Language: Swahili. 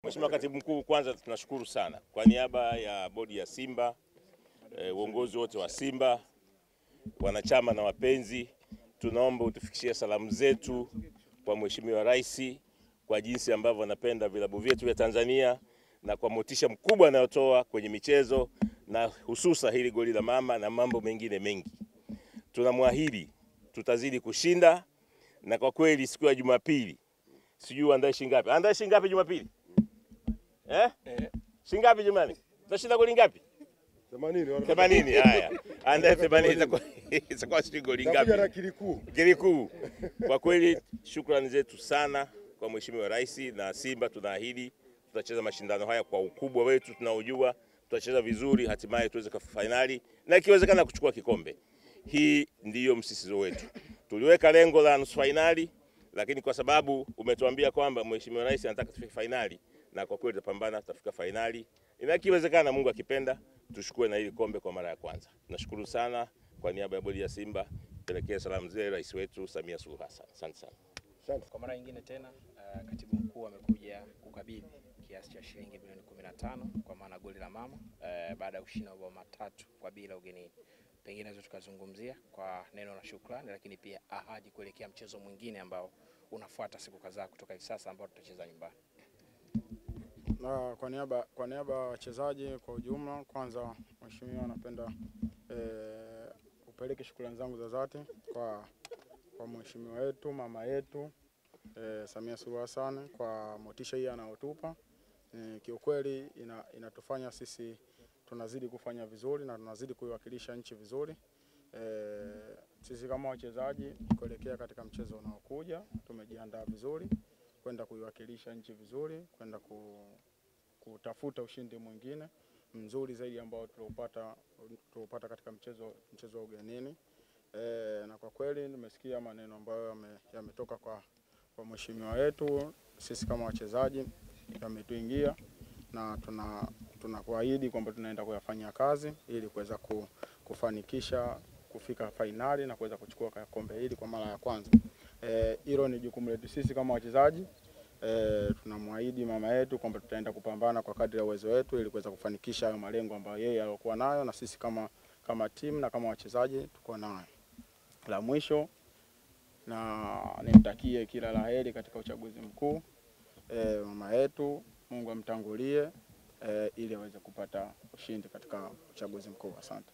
Mheshimiwa Katibu Mkuu, kwanza tunashukuru sana kwa niaba ya bodi ya Simba, uongozi wote wa Simba, wanachama na wapenzi, tunaomba utufikishie salamu zetu kwa Mheshimiwa Rais kwa jinsi ambavyo anapenda vilabu vyetu vya Tanzania na kwa motisha mkubwa anayotoa kwenye michezo na hususa hili goli la mama na mambo mengine mengi. Tunamwahidi tutazidi kushinda, na kwa kweli siku ya Jumapili sijui andae shingapi. Andae shingapi Jumapili? Shingapi jamani? Tutashinda goli ngapi? 80. Haya. Andae 80 itakuwa sijui goli ngapi? Kilikuu. Kwa kweli shukrani zetu sana kwa Mheshimiwa Rais na Simba. Tunaahidi tutacheza mashindano haya kwa ukubwa wetu tunaojua, tutacheza vizuri, hatimaye tuweze kufika finali na ikiwezekana kuchukua kikombe. Hii ndiyo msisitizo wetu. Tuliweka lengo la nusu finali, lakini kwa sababu umetuambia kwamba Mheshimiwa Rais anataka tufike finali, na kwa kweli tutapambana tutafika finali. Na ikiwezekana, Mungu akipenda, tuchukue na hili kombe kwa mara ya kwanza. Tunashukuru sana kwa niaba ya bodi ya Simba, pelekea salamu zile Rais wetu Samia Suluhu Hassan. Asante sana. Kwa mara nyingine tena Katibu Mkuu amekuja kukabidhi kiasi cha shilingi milioni 15 kwa maana goli la mama baada ya kushinda mabao 3-0 ugenini. Pengine naweza tukazungumzia kwa neno la shukrani, lakini pia ahadi kuelekea mchezo mwingine ambao unafuata siku kadhaa kutoka hivi sasa ambao tutacheza nyumbani. Na kwa niaba ya wachezaji kwa ujumla, kwanza Mheshimiwa, napenda upeleke shukrani zangu za dhati kwa Mheshimiwa wetu, mama yetu Samia Suluhu Hassan kwa motisha hii anayotupa. Kiukweli inatufanya sisi tunazidi kufanya vizuri na tunazidi kuiwakilisha nchi vizuri. Sisi kama wachezaji kuelekea katika mchezo unaokuja tumejiandaa vizuri kwenda kuiwakilisha nchi vizuri, kwenda kutafuta ushindi mwingine mzuri zaidi ambao tuliopata katika mchezo wa ugenini. Na kwa kweli nimesikia maneno ambayo yametoka kwa mheshimiwa wetu. Sisi kama wachezaji yametuingia na tunakuahidi kwamba tunaenda kuyafanyia kazi ili kuweza kufanikisha kufika fainali na kuweza kuchukua kombe hili kwa mara ya kwanza. Hilo ni jukumu letu sisi kama wachezaji. Tunamwahidi mama yetu kwamba tutaenda kupambana kwa kadri ya uwezo wetu ili kuweza kufanikisha hayo malengo ambayo yeye alikuwa nayo na sisi kama timu na kama wachezaji tuko nayo. La mwisho, na nimtakie kila laheri katika uchaguzi mkuu mama yetu, Mungu amtangulie ili aweze kupata ushindi katika uchaguzi mkuu. Asante.